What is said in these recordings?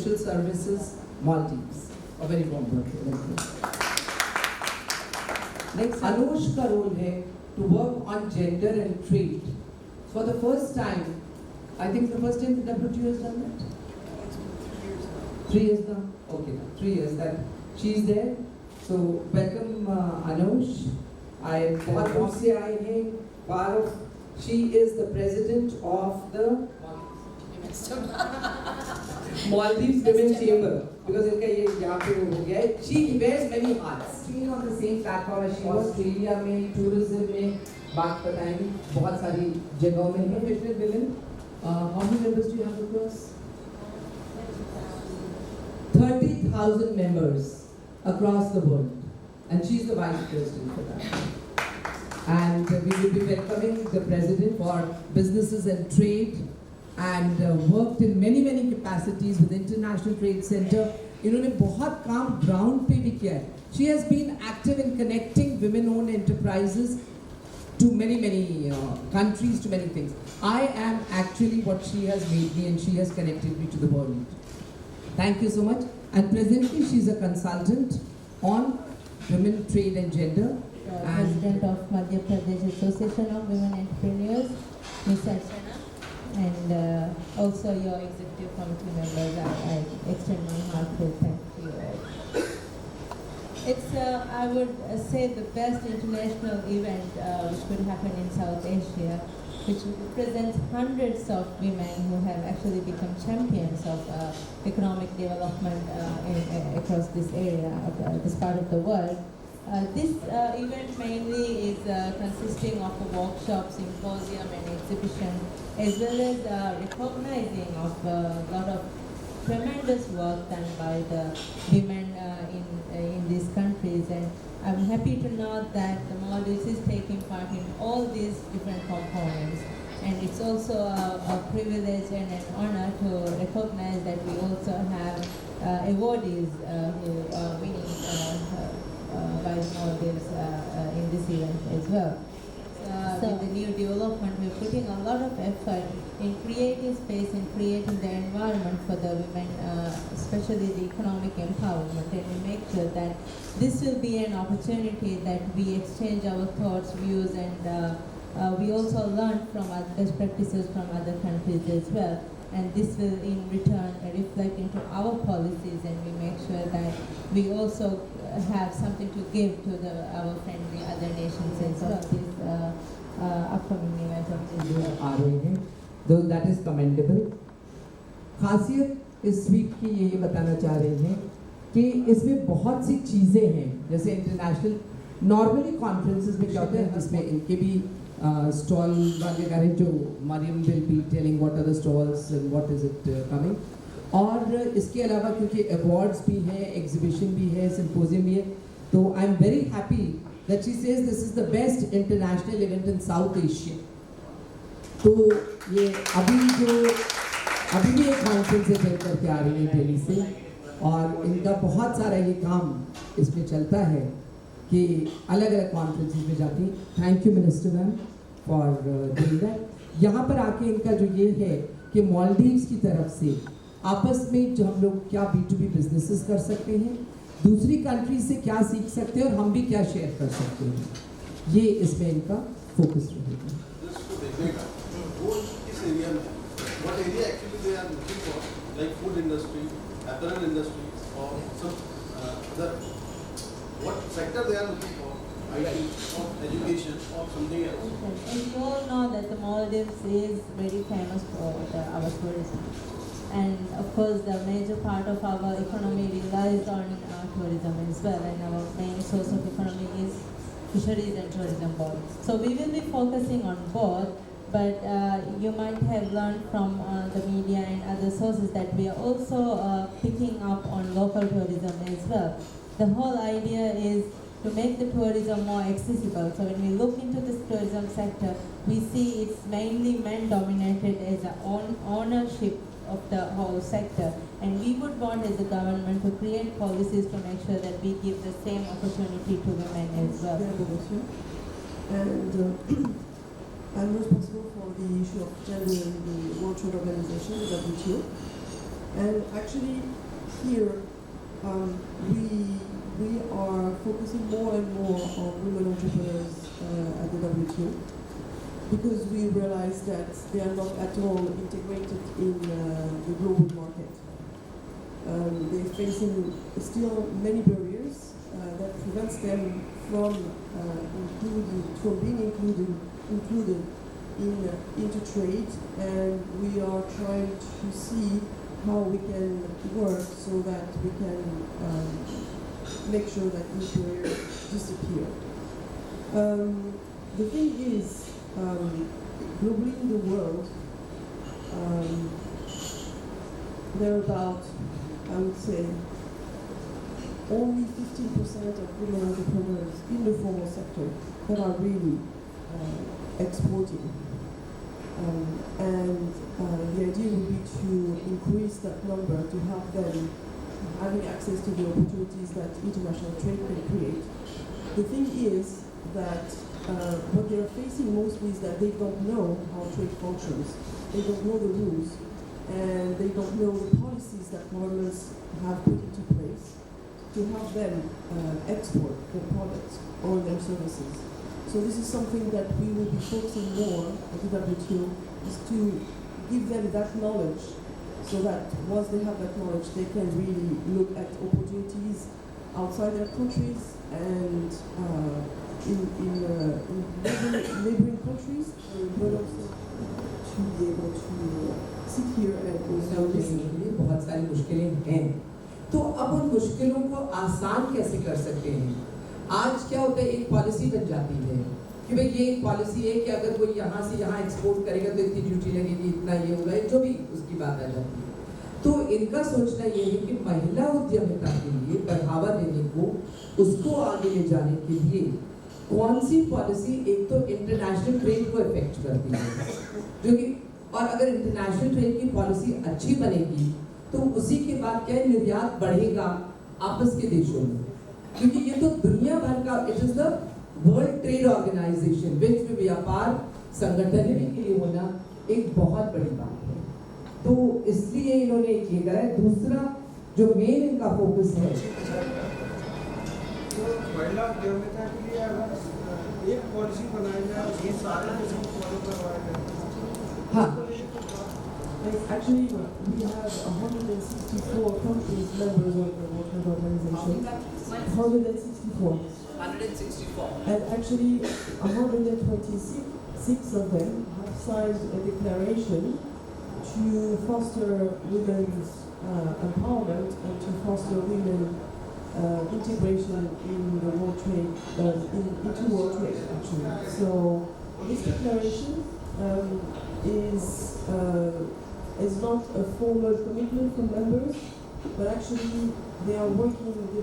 Social Services, Maldives. A very warm welcome. Next, Anush ka role hai to work on gender and trade. For the first time, I think the first time the WTO has done that? 3 years now? Okay, 3 years that she's there. So welcome Anush. I बहुत दूर से आए हैं. Part of, she is the president of the Maldives Women's Chamber, because इनका ये यहाँ पे हो गया है. She wears many hats. She is on the same platform as she was Australia में, tourism में बात बताएंगी. बहुत सारी जगहों में है. Professional women. How many members do you have across? 30,000 members across the world, and she's the vice president for that. And we will be welcoming the president for businesses and trade, and worked in many capacities with International Trade Center. इन्होंने बहुत काम ground पे भी किया है. She has been active in connecting women-owned enterprises to many countries, to many things. I am actually what she has made me, and she has connected me to the world. Thank you so much. And presently she is a consultant on women, trade and gender. President of Madhya Pradesh Association of Women Entrepreneurs, Ms. Archana, and also your executive committee members. I extend my heartfelt thank you. It's, I would say, the best international event which could happen in South Asia, which represents hundreds of women who have actually become champions of economic development across this area, this part of the world. This event mainly is consisting of a workshop, symposium and exhibition, as well as recognizing of a lot of tremendous work done by the women in these countries. And I'm happy to note that the Maldives is taking part in all these different components. And it's also a privilege and an honor to recognize that we also have awardees who are winning by the Maldives in this event as well. So with the new development, we're putting a lot of effort in creating space and creating the environment for the women, especially the economic empowerment, and we make sure that this will be an opportunity that we exchange our thoughts, views, and we also learn from best practices from other countries as well. And this will in return reflect into our policies, and we make sure that we also have something to give to our friendly other nations as well. This upcoming event of this year. Though that is commendable. खासियत इस week की ये बताना चाह रही हैं कि इसमें बहुत सी चीज़ें हैं, जैसे इंटरनेशनल नॉर्मली कॉन्फ्रेंसेस में क्या होता है, जिसमें इनके भी स्टॉल वाले गाने जो Mariam will be telling what are the stalls and what is it coming, और इसके अलावा क्योंकि अवार्ड्स भी हैं, एग्जीबिशन भी है, सिंपोजियम भी है, तो I am very happy that she says this is the best international event in south Asia. तो ये अभी भी एक कॉन्फ्रेंस से चल करके आ रही है दिल्ली से, और इनका बहुत सारा ये काम इसमें चलता है कि अलग अलग कॉन्फ्रेंसेस में जाती. Thank you minister ma'am for doing that. यहाँ पर आके इनका जो ये है कि मालदीव्स की तरफ से आपस में जो हम लोग क्या B2B बिजनेसेस कर सकते हैं, दूसरी कंट्री से क्या सीख सकते हैं, और हम भी क्या शेयर कर सकते हैं, ये इसमें इनका फोकस रहेगा. What area actually they are looking for, like food industry, apparel industry, or some other, what sector they are looking for, IT, or education, or something else? And you all know that the Maldives is very famous for our tourism. And of course, the major part of our economy relies on tourism as well, and our main source of economy is fisheries and tourism both. So we will be focusing on both. But you might have learned from the media and other sources that we are also picking up on local tourism as well. The whole idea is to make the tourism more accessible. So when we look into this tourism sector, we see it's mainly men-dominated as an ownership of the whole sector. And we would want as a government to create policies to make sure that we give the same opportunity to women as well. And I'm responsible for the issue of gender in the World Trade Organization, the WTO. And actually, here we are focusing more and more on women entrepreneurs at the WTO, because we realize that they are not at all integrated in the global market. They're facing still many barriers that prevents them from being included into trade, and we are trying to see how we can work so that we can make sure that these barriers disappear. The thing is, globally in the world, there are about, I would say, only 15% of women entrepreneurs in the formal sector that are really exporting. And the idea would be to increase that number to help them having access to the opportunities that international trade can create. The thing is that what they're facing mostly is that they don't know how trade functions. They don't know the rules, and they don't know the policies that governments have put into place to help them export their products or their services. So this is something that we will be focusing more at the WTO, is to give them that knowledge, so that once they have that knowledge, they can really look at opportunities outside their countries and in neighboring countries, but also to be able to sit here and listen. बहुत सारी मुश्किलें हैं, तो अब उन मुश्किलों को आसान कैसे कर सकते हैं? आज क्या होता है, एक पॉलिसी बन जाती है कि भाई ये एक पॉलिसी है कि अगर कोई यहाँ से यहाँ एक्सपोर्ट करेगा तो इतनी ड्यूटी लगेगी, इतना ये होगा, जो भी उसकी बात आ जाती है। तो इनका सोचना ये है कि महिला उद्यमिता के लिए बढ़ावा देने को, उसको आगे ले जाने के लिए कौन सी पॉलिसी एक तो इंटरनेशनल ट्रेड को इफेक्ट करती है, जो कि और अगर इंटरनेशनल ट्रेड की पॉलिसी अच्छी बनेगी तो उसी के बाद क्या निर्यात बढ़ेगा आपस के देशों में, क्योंकि ये तो दुनिया भर का, it is the world trade organisation, विश्व व्यापार संगठन के लिए होना एक बहुत बड़ी बात है। तो इसलिए इन्होंने ये करा है। दूसरा जो मेन इनका फोकस है, महिला उद्यमिता के लिए अगर एक पॉलिसी बनाई जाए, ये सारे देशों को फॉलो करवाया जाए। हाँ, Actually, we have 164 countries members of the World Trade Organization. 164. 164. And actually, 126 of them have signed a declaration to foster women's empowerment and to foster women integration in the world trade, into world trade actually. So this declaration is not a formal commitment from members, but actually they've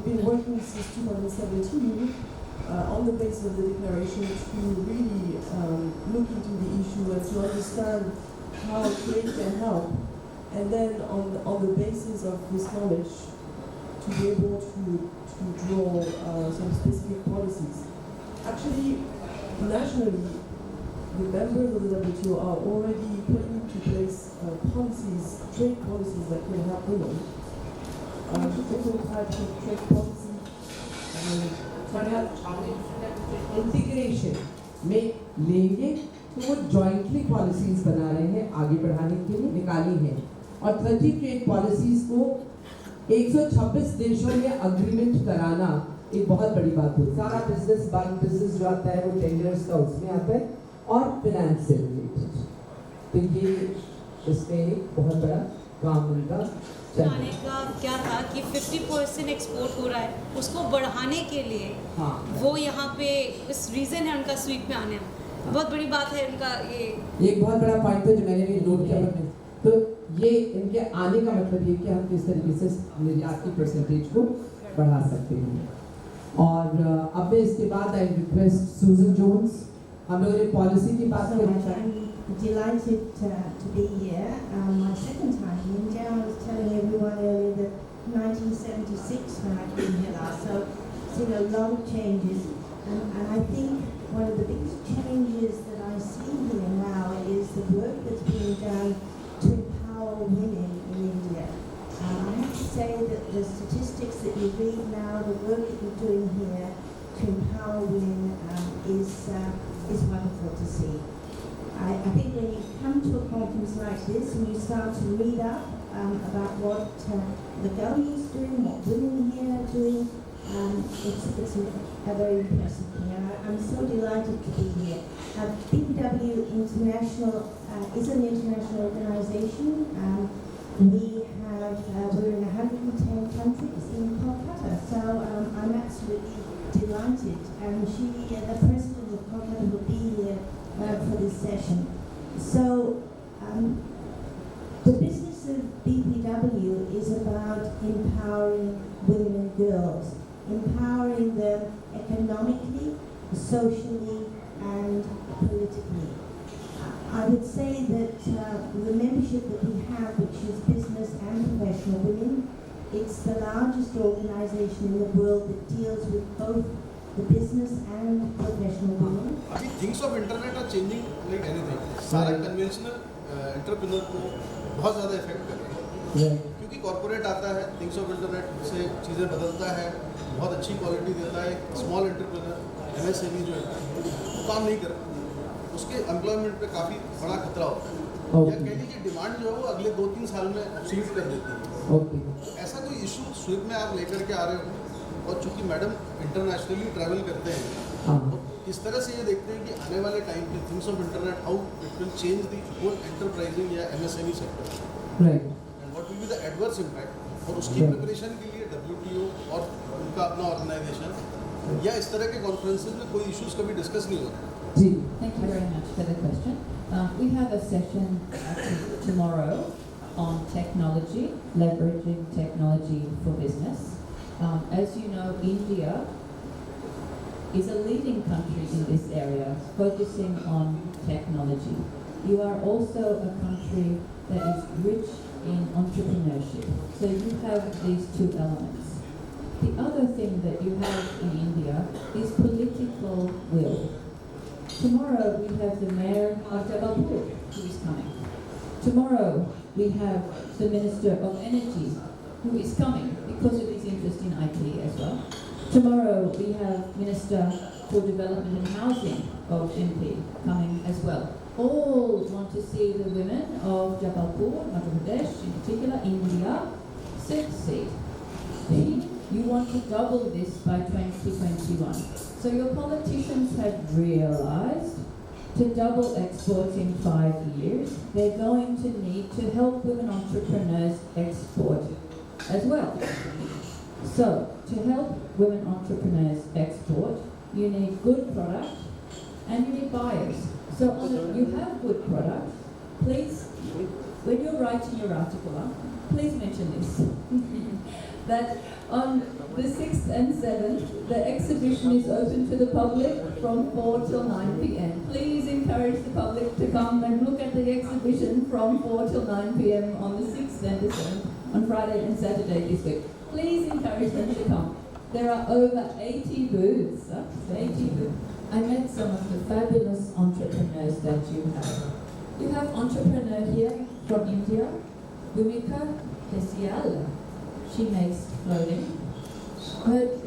been working since 2017 on the basis of the declaration to really look into the issue and to understand how trade can help, and then on the basis of this knowledge to be able to draw some specific policies. Actually, nationally, the members of the WTO are already putting into place policies, trade policies that can help women. Different types of trade policy. Integration में लेंगे तो वो jointly policies बना रहे हैं, आगे बढ़ाने के लिए निकाली हैं, और 30 ट्रेड पॉलिसीज को 126 देशों में अग्रीमेंट कराना एक बहुत बड़ी बात होती है। सारा बिजनेस बिजनेस जो आता है वो टेंडर्स का उसमें आता है और फाइनेंस से रिलेटेड, तो ये इसमें एक बहुत बड़ा काम उनका आने का क्या था कि 50% एक्सपोर्ट हो रहा है, उसको बढ़ाने के लिए वो यहाँ पे इस रीज़न है उनका स्वीट पे आने में। बहुत बड़ी बात है उनका ये एक बहुत बड़ा पॉइंट था जो मैंने भी नोट किया। तो ये इनके आने का मतलब ये कि हम किस तरीके से निर्यात की परसेंटेज को बढ़ा सकते हैं। और अब मैं इसके बाद आई रिक्वेस्ट सुजन जोन्स, हम लोगों ने पॉलिसी की बात करी। Delighted to be here. My second time in India. I was telling everyone earlier that 1976 when I came here last, so seen a lot of changes, and I think one of the biggest changes that I see here now is the work that's being done to empower women in India. doing here to empower women is wonderful to see. I think when you come to a conference like this and you start to read up about what the government is doing, what women here are doing, it's a very impressive thing. And I'm so delighted to be here. BPW International is an international organization. We're in 110 countries in Kolkata, so I'm absolutely delighted. And the president of Kolkata, will be here for this session. So the business of BPW is about empowering women and girls, empowering them economically, socially, and politically. I would say that the membership that we have, which is business and professional women, it's the largest organization in the world that deals with both the business and professional women. अभी things of internet are changing like anything. सारा conventional entrepreneur को बहुत ज़्यादा effect कर रहा है, क्योंकि corporate आता है, थिंग्स ऑफ इंटरनेट से चीज़ें बदलता है, बहुत अच्छी क्वालिटी देता है. स्मॉल एंटरप्रेन्योर MSME जो है वो काम नहीं कर रहा, उसके एम्प्लॉयमेंट पे काफ़ी बड़ा खतरा होता है. या कह लीजिए डिमांड जो है वो अगले 2-3 साल में स्विफ्ट कर देती है. ऐसा कोई इशू स्विफ्ट में आप लेकर के आ रहे हो, और चूँकि मैडम इंटरनेशनली ट्रैवल करते हैं, तो इस तरह से ये देखते हैं कि आने वाले टाइम पे things of internet how it will change the whole enterprising या MSME sector, right, and what will be the adverse impact. और उसकी प्रिपरेशन के लिए WTO और उनका अपना ऑर्गेनाइजेशन या इस तरह के कॉन्फ्रेंसेस में कोई इश्यूज कभी डिस्कस नहीं होते. Thank you very much for the question. We have a session tomorrow on technology, leveraging technology for business. As you know, India is a leading country in this area, focusing on technology. You are also a country that is rich in entrepreneurship. So you have these two elements. The other thing that you have in India is political will. Tomorrow we have the mayor of Jabalpur who is coming. Tomorrow we have the Minister of Energy who is coming because of his interest in IT as well. Tomorrow we have Minister for Development and Housing of MP coming as well. All want to see the women of Jabalpur, Madhya Pradesh, in particular India, succeed. You want to double this by 2021. So your politicians have realized to double exports in 5 years, they're going to need to help women entrepreneurs export as well. So to help women entrepreneurs export, you need good product and you need buyers. So you have good product. Please, when you're writing your article, please mention this. That on the 6th and 7th, the exhibition is open to the public from 4 till 9 p.m. Please encourage the public to come and look at the exhibition from 4 till 9 p.m. on the 6th and the 7th, on Friday and Saturday this week. Please encourage them to come. There are over 80 booths. 80 booths. I met some of the fabulous entrepreneurs that you have. You have entrepreneur here from India, Bhumika Desial. She makes clothing.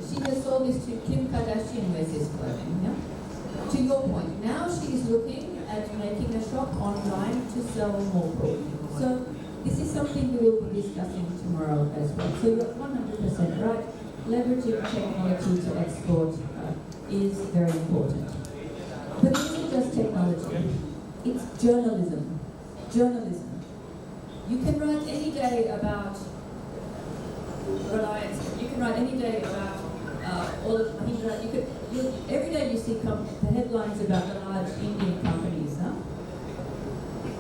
She has sold this to Kim Kardashian wears this clothing. Yeah? To your point, now she is looking at making a shop online to sell more clothing. So this is something we will be discussing tomorrow as well. So you're 100% right. Leveraging technology to export is very important. But it isn't just technology. It's journalism. Journalism. You can write any day about Reliance. You can write any day about all of Mahindra. Every day you see the headlines about the large Indian companies.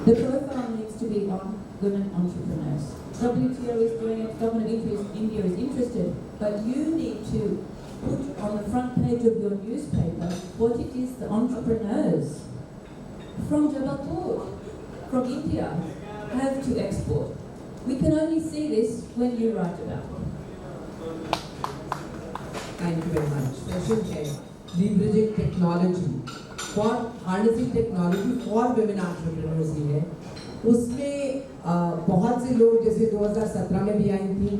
The profile needs to be on women entrepreneurs. WTO is doing it. Government of India is interested, but you need to put on the front page of your newspaper what it is the entrepreneurs from Jabalpur, from India, have to export. We can only see this when you write about it. Thank you very much. Session है leveraging technology for harnessing technology for women entrepreneurs ही है. उसमें बहुत से लोग जैसे 2017 में भी आई थी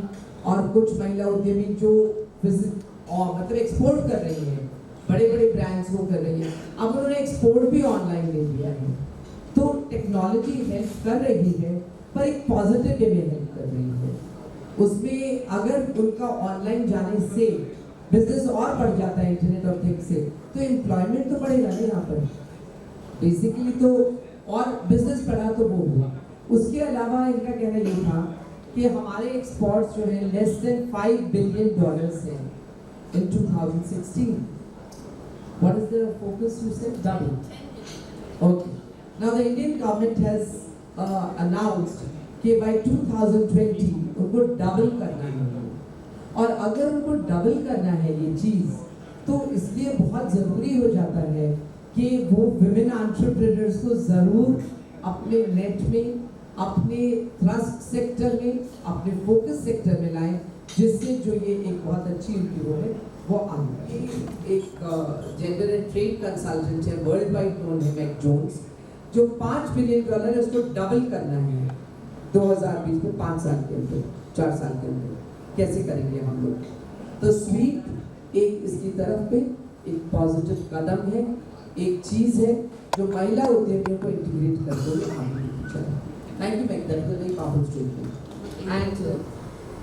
और कुछ महिला उद्यमी जो और मतलब एक्सपोर्ट कर रही हैं, बड़े बड़े ब्रांड्स वो कर रही हैं, अब उन्होंने एक्सपोर्ट भी ऑनलाइन ले लिया है। तो टेक्नोलॉजी हेल्प कर रही है, पर एक पॉजिटिव वे में हेल्प कर रही है। उसमें अगर उनका ऑनलाइन जाने से बिजनेस और बढ़ जाता है इंटरनेट ऑफ थिंग्स से, तो एम्प्लॉयमेंट तो बढ़ेगा ना यहाँ पर बेसिकली, तो और बिजनेस बढ़ा तो वो हुआ। उसके अलावा इनका कहना ये था कि हमारे एक्सपोर्ट्स जो है लेस देन $5 बिलियन हैं in 2016. What is the focus you said? Double. Okay. Now the Indian government has announced कि by 2020 उनको डबल करना है, और अगर उनको डबल करना है ये चीज़, तो इसलिए बहुत ज़रूरी हो जाता है कि वो विमेन एंटरप्रेन्योर्स को ज़रूर अपने नेट में, अपने थ्रस्ट सेक्टर में, अपने फोकस सेक्टर में लाएं, जिससे जो ये एक बहुत अच्छी उनकी वो है वो आए। एक जेंडर एंड ट्रेड कंसल्टेंट है, वर्ल्ड वाइड नोन है, मैक जोन्स, जो $5 बिलियन है उसको डबल करना है 2020 में, 5 साल के अंदर, 4 साल के अंदर कैसे करेंगे हम लोग। तो स्वीट एक इसकी तरफ पे एक पॉजिटिव कदम है, एक चीज़ है जो महिला उद्यमियों को इंटीग्रेट करते हुए आगे चला। Thank you, Meg. That was a very powerful statement. And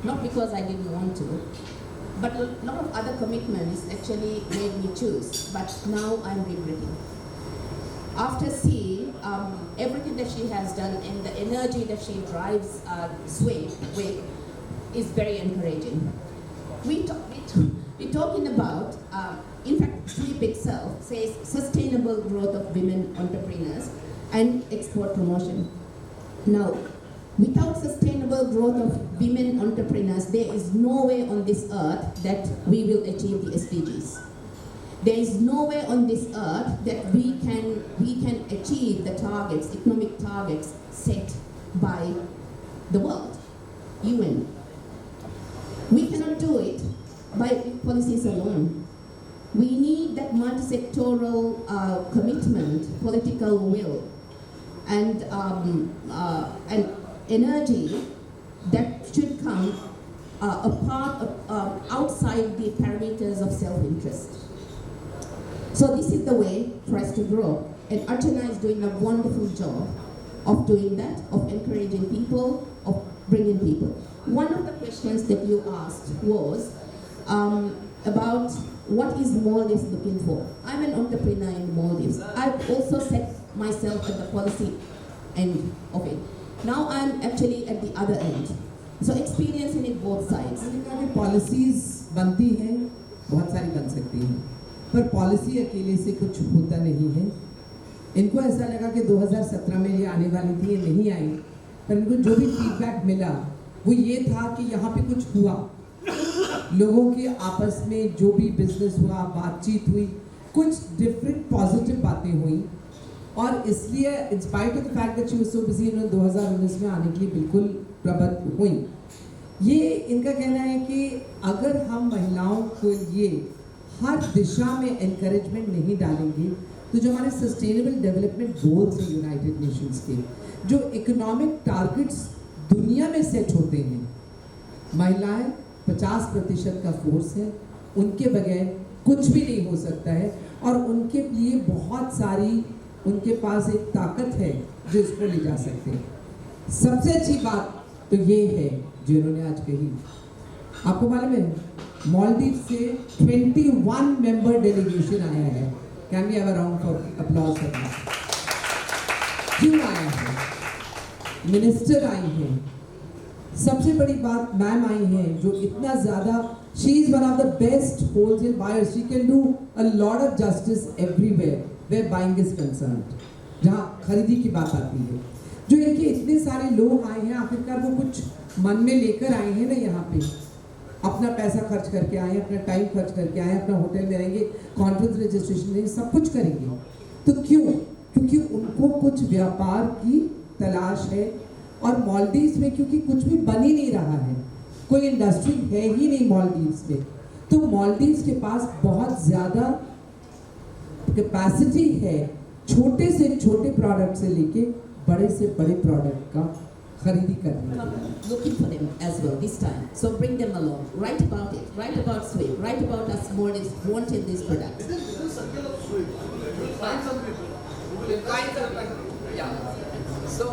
not because I didn't want to, but a lot of other commitments actually made me choose. But now I'm regretting. After seeing everything that she has done and the energy that she drives Sway with is very encouraging. We're talking about, in fact, SWEEP itself says sustainable growth of women entrepreneurs and export promotion. Now, without sustainable growth of women entrepreneurs, there is no way on this earth that we will achieve the SDGs. There is no way on this earth that we can achieve the targets, economic targets set by the world, UN. We cannot do it by policies alone. We need that multi-sectoral commitment, political will, and energy that should come outside the parameters of self-interest. So this is the way for us to grow. And Archana is doing a wonderful job of doing that, of encouraging people, of bringing people. One of the questions that you asked was about what is Maldives looking for. I'm an entrepreneur in Maldives. I've also set myself at the policy end of it. Now I'm actually at the other end. So experiencing it both sides. Policies बनती हैं, बहुत सारी बन सकती हैं, पर policy अकेले से कुछ होता नहीं है। इनको ऐसा लगा कि 2017 में ये आने वाली थी, ये नहीं आई, पर इनको जो भी फीडबैक मिला वो ये था कि यहाँ पे कुछ हुआ, लोगों के आपस में जो भी बिजनेस हुआ, बातचीत हुई, कुछ डिफरेंट पॉजिटिव बातें हुई, और इसलिए in spite of the fact that she was so busy, इन्होंने 2019 में आने के लिए बिल्कुल प्रबद्ध हुई। ये इनका कहना है कि अगर हम महिलाओं को ये हर दिशा में एनकरेजमेंट नहीं डालेंगे, तो जो हमारे सस्टेनेबल डेवलपमेंट गोल्स हैं यूनाइटेड नेशंस के, जो इकोनॉमिक टारगेट्स दुनिया में सेट होते हैं, महिलाएं 50% का फोर्स है, उनके बगैर कुछ भी नहीं हो सकता है, और उनके लिए बहुत सारी उनके पास एक ताकत है जो इसको ले जा सकते हैं। सबसे अच्छी बात तो ये है जो इन्होंने आज कही, आपको मालूम है मालदीव से 21 मेंबर डेलीगेशन आया है। Can we have a round for applause for that? क्यों आया है? मिनिस्टर आई हैं, सबसे बड़ी बात मैम आई हैं जो इतना ज़्यादा, she is one of the best wholesale buyers, she can do a lot of justice everywhere where buying is concerned, जहाँ खरीदी की बात आती है। जो इनके इतने सारे लोग आए हैं, आखिरकार वो कुछ मन में लेकर आए हैं ना, यहाँ पे अपना पैसा खर्च करके आए, अपना टाइम खर्च करके आए, अपना होटल में रहेंगे, कॉन्फ्रेंस रजिस्ट्रेशन रहेंगे, सब कुछ करेंगे। तो क्यों? क्योंकि उनको कुछ व्यापार की तलाश है, और मालदीव्स में क्योंकि कुछ भी बन ही नहीं रहा है, कोई इंडस्ट्री है ही नहीं मालदीव्स में, तो मालदीव्स के पास बहुत ज़्यादा कैपेसिटी है छोटे से छोटे प्रोडक्ट से लेके बड़े से बड़े प्रोडक्ट का खरीदी करने। Come looking for them as well this time. So bring them along. Write about it. Write about Sweep. Write about us Maldives wanted this product. This is a circle of sweep. You will find some people who will invite them. Yeah. So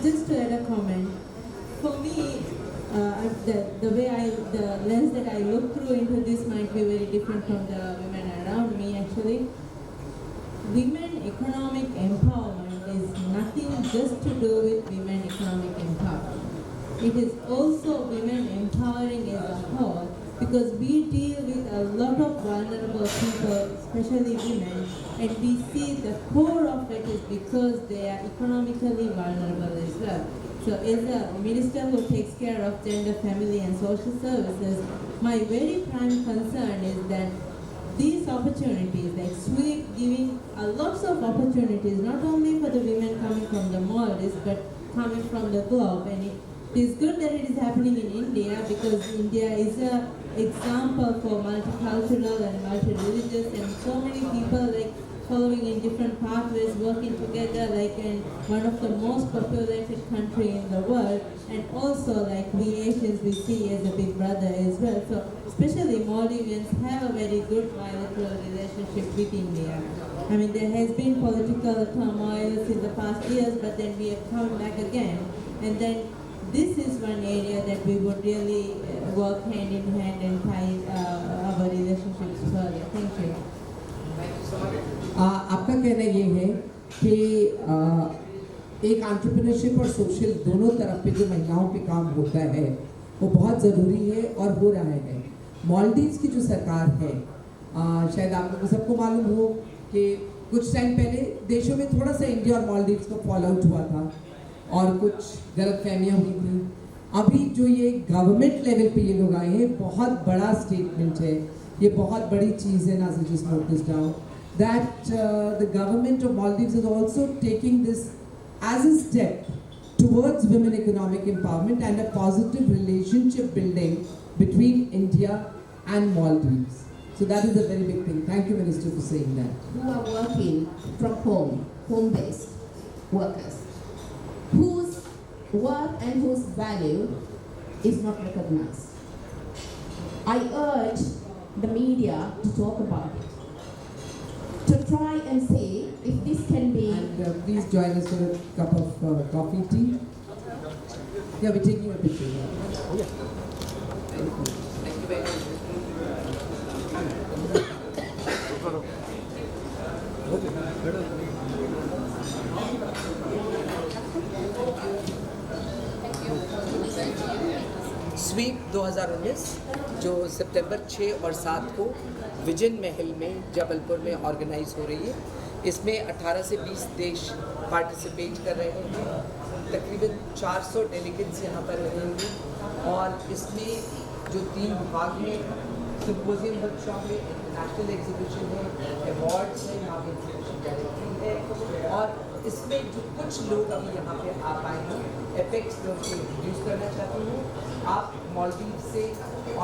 Just to add a comment, for me, the lens that I look through into this might be very different from the women around me actually. Women economic empowerment is nothing just to do with women economic empowerment. It is also women empowering as a whole, because we deal with a lot of vulnerable people, especially women, and we see the core of it is because they are economically vulnerable as well. So as a minister who takes care of gender, family and social services, my very prime concern is that these opportunities, like SWEEP giving lots of opportunities, not only for the women coming from the Maldives, but coming from the globe. And it is good that it is happening in India, because India is an example for multicultural and multi-religious, and so many people like following in different pathways, working together, like in one of the most populated country in the world, and also like we Asians we see as a big brother as well. So especially Maldivians have a very good bilateral relationship with India. I mean, there has been political turmoil in the past years, but then we have come back again, and then this is one area that we would really work hand in hand and tie our relationships further. Thank you. आपका कहना ये है कि एक entrepreneurship और social दोनों तरफ पे जो महिलाओं पे काम होता है वो बहुत ज़रूरी है और हो रहा है। मालदीव्स की जो सरकार है, शायद आप लोगों को सबको मालूम हो कि कुछ टाइम पहले देशों में थोड़ा सा इंडिया और मालदीव्स का फॉल आउट हुआ था और कुछ गलतफहमियां हुई थी। अभी जो ये गवर्नमेंट लेवल पे ये लोग आए हैं, बहुत बड़ा स्टेटमेंट है, ये बहुत बड़ी चीज़ है। Nazir just note this down that the government of Maldives is also taking this as a step towards women economic empowerment and a positive relationship building between India and Maldives. So that is a very big thing. Thank you, Minister, for saying that. Who are working from home-based workers, whose work and whose value is not recognized. I urge the media to talk about it, to try and see if this can be. And please join us for a cup of coffee, tea. Yeah, we're taking a picture. Yeah. Thank you very much. Sweep 2019 जो सितंबर 6 और 7 को vision महल में जबलपुर में organise हो रही है, इसमें 18 से 20 देश पार्टिसिपेट कर रहे हैं। तकरीबन 400 डेलीगेट्स यहाँ पर रहेंगे और इसमें जो 3 भाग में सिम्पोजियम वर्कशॉप में इंटरनेशनल एग्जीबिशन है, अवार्ड्स हैं, यहाँ पे एग्जीबिशन डायरेक्टरी है और इसमें जो कुछ लोग अभी यहाँ पे आ पाए हैं, एपेक्स जो इंट्रोड्यूस करना चाहती हूँ। आप मालदीव से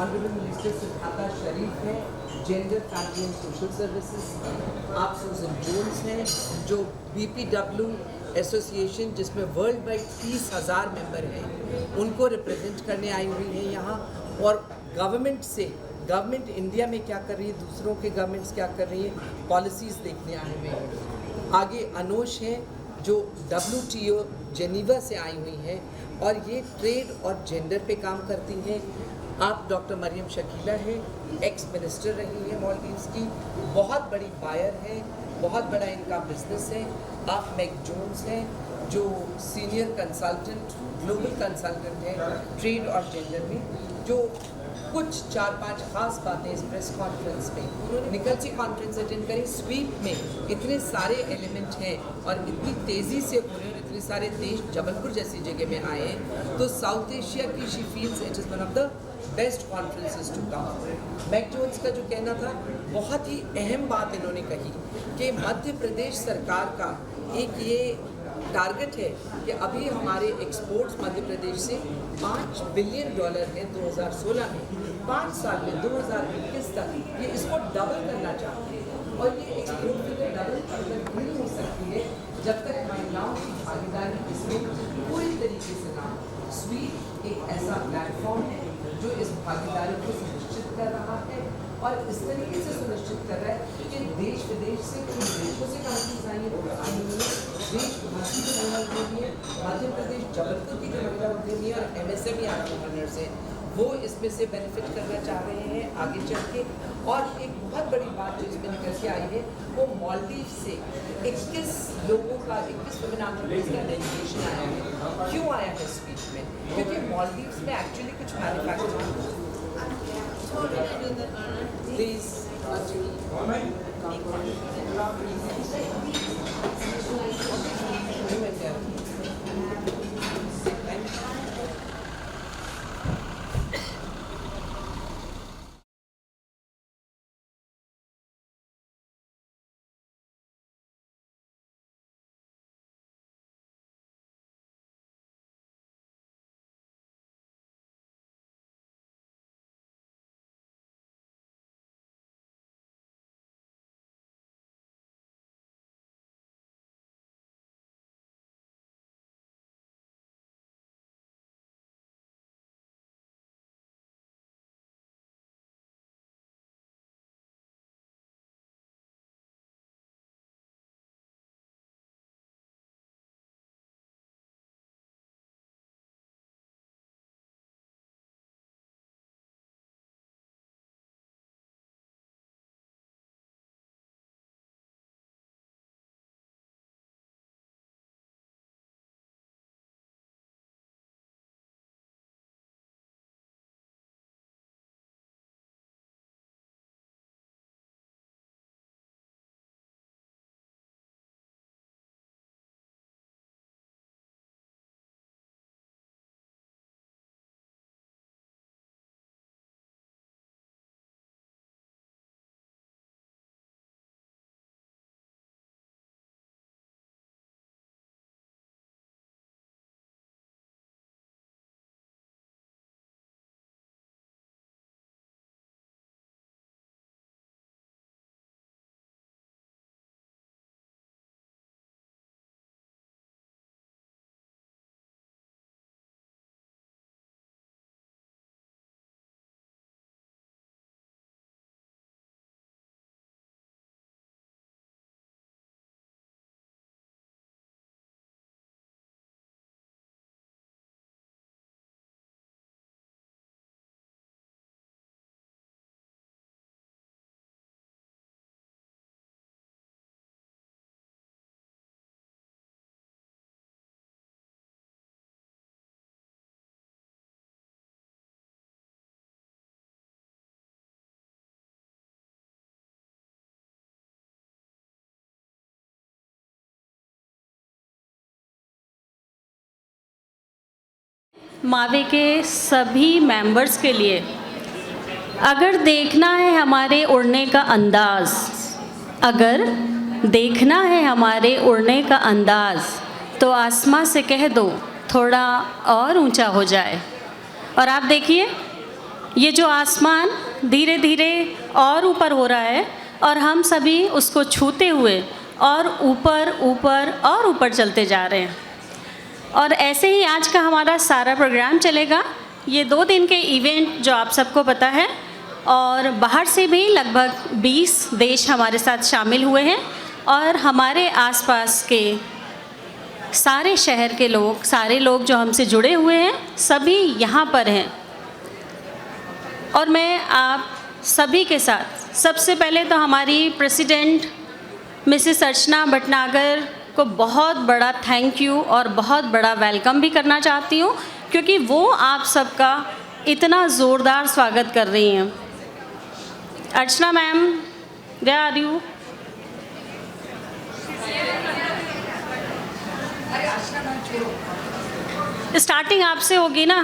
ऑनरेबल मिनिस्टर सिद्धार्था शरीफ हैं, gender family and social services. आप सुजन जोन्स हैं जो BPW एसोसिएशन जिसमें वर्ल्ड वाइड 30,000 मेंबर हैं, उनको रिप्रेजेंट करने आई हुई हैं यहाँ। और गवर्नमेंट से, गवर्नमेंट इंडिया में क्या कर रही है, दूसरों के गवर्नमेंट्स क्या कर रही है, पॉलिसीज़ देखने आए हुए हैं। आगे अनोश हैं जो WTO जेनीवा से आई हुई हैं और ये ट्रेड और जेंडर पे काम करती हैं। आप डॉक्टर मरियम शकीला हैं, एक्स मिनिस्टर रही हैं मालदीव्स की, बहुत बड़ी बायर हैं, बहुत बड़ा इनका बिजनेस है। आप मैक जोन्स हैं जो सीनियर कंसल्टेंट, ग्लोबल कंसल्टेंट हैं ट्रेड और जेंडर में, जो कुछ 4-5 खास बातें इस प्रेस कॉन्फ्रेंस में, उन्होंने निकल सी कॉन्फ्रेंस अटेंड करी। स्वीप में इतने सारे एलिमेंट हैं और इतनी तेज़ी से हो रहे हैं, इतने सारे देश जबलपुर जैसी जगह में आए हैं, तो साउथ एशिया की she feels it is one of the best conferences to come. Mac Jones का जो कहना था, बहुत ही अहम बात इन्होंने कही कि मध्य प्रदेश सरकार का एक ये टारगेट है कि अभी हमारे एक्सपोर्ट्स मध्य प्रदेश से $5 बिलियन हैं 2016 में, 5 साल में 2021 तक ये इसको डबल करना चाहते हैं। और ये एक्सपोर्ट डबल नहीं हो सकती है जब तक महिलाओं की देश विदेश से कई देशों से कंपनीज आई हैं। देश मध्य की महिला उद्यमी है, मध्य प्रदेश जबलपुर की जो महिला उद्यमी है और MSME एंटरप्रेन्योर्स है, वो इसमें से बेनिफिट करना चाह रहे हैं आगे चल के। और एक बहुत बड़ी बात जो इसमें निकल के आई है, वो मालदीव से 21 लोगों का 21 वुमेन एंटरप्रेन्योर्स का डेलीगेशन आया है। क्यों आया है स्पीच में? क्योंकि मालदीव्स में एक्चुअली कुछ मैन्युफैक्चरिंग प्लीज मावे के सभी मेंबर्स के लिए, अगर देखना है हमारे उड़ने का अंदाज़, अगर देखना है हमारे उड़ने का अंदाज़, तो आसमां से कह दो थोड़ा और ऊंचा हो जाए। और आप देखिए, ये जो आसमान धीरे धीरे और ऊपर हो रहा है और हम सभी उसको छूते हुए और ऊपर ऊपर और ऊपर चलते जा रहे हैं। और ऐसे ही आज का हमारा सारा प्रोग्राम चलेगा। ये 2 दिन के इवेंट जो आप सबको पता है, और बाहर से भी लगभग 20 देश हमारे साथ शामिल हुए हैं और हमारे आसपास के सारे शहर के लोग, सारे लोग जो हमसे जुड़े हुए हैं, सभी यहाँ पर हैं। और मैं आप सभी के साथ सबसे पहले तो हमारी प्रेसिडेंट मिसेस अर्चना भटनागर को बहुत बड़ा थैंक यू और बहुत बड़ा वेलकम भी करना चाहती हूँ, क्योंकि वो आप सबका इतना ज़ोरदार स्वागत कर रही हैं। Archana ma'am, where are you? Starting आपसे होगी ना।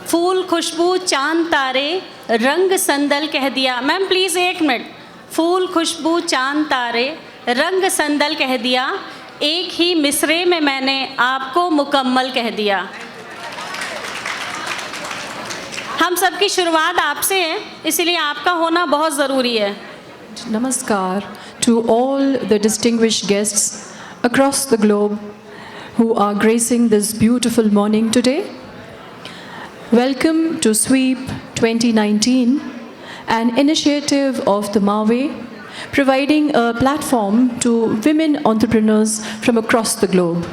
फूल खुशबू चांद तारे रंग संदल कह दिया। Ma'am please 1 minute. फूल खुशबू चांद तारे रंग संदल कह दिया, एक ही मिसरे में मैंने आपको मुकम्मल कह दिया। हम सबकी शुरुआत आपसे है, इसलिए आपका होना बहुत ज़रूरी है। Namaskar to all the distinguished guests across the globe who are gracing this beautiful morning today. Welcome to SWEEP 2019, an initiative of the MAWE providing a platform to women entrepreneurs from across the globe.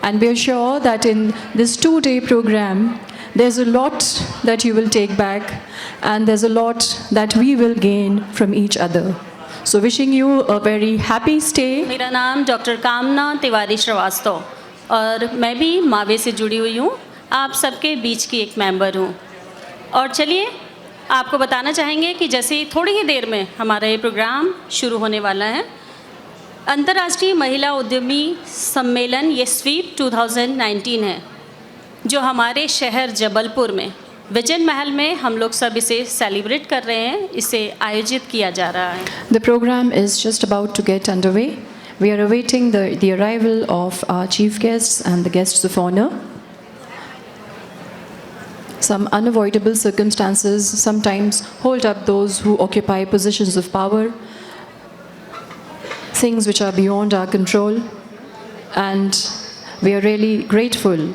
And we are sure that in this 2-day program, there's a lot that you will take back, and there's a lot that we will gain from each other. So wishing you a very happy stay. मेरा नाम doctor कामना तिवारी श्रीवास्तव और मैं भी मावे से जुड़ी हुई हूँ। आप सबके बीच की एक मेंबर हूँ और चलिए आपको बताना चाहेंगे कि जैसे थोड़ी ही देर में हमारा ये प्रोग्राम शुरू होने वाला है। अंतर्राष्ट्रीय महिला उद्यमी सम्मेलन ये स्वीप 2019 है जो हमारे शहर जबलपुर में विजन महल में हम लोग सब इसे सेलिब्रेट कर रहे हैं, इसे आयोजित किया जा रहा है। The program is just about to get underway. We are awaiting the arrival of our chief guests and the guests of honor. Some unavoidable circumstances sometimes hold up those who occupy positions of power, things which are beyond our control, and we are really grateful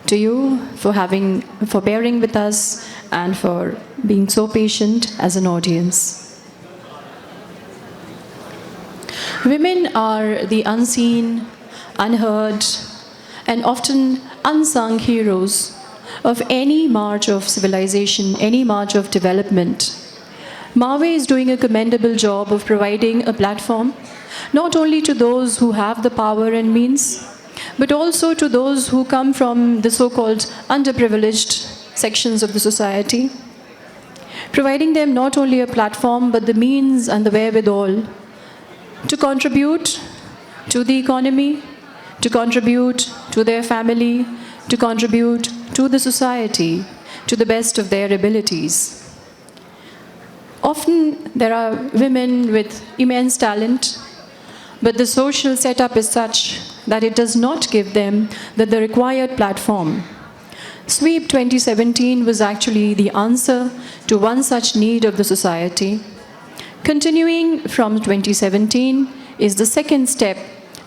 to you for bearing with us and for being so patient as an audience. Women are the unseen, unheard, and often unsung heroes of any march of civilization, any march of development. MAWE is doing a commendable job of providing a platform not only to those who have the power and means, but also to those who come from the so-called underprivileged sections of the society, providing them not only a platform but the means and the wherewithal to contribute to the economy, to contribute to their family, to contribute to the society to the best of their abilities. Often there are women with immense talent, but the social setup is such that it does not give them the required platform. Sweep 2017 was actually the answer to one such need of the society. Continuing from 2017 is the second step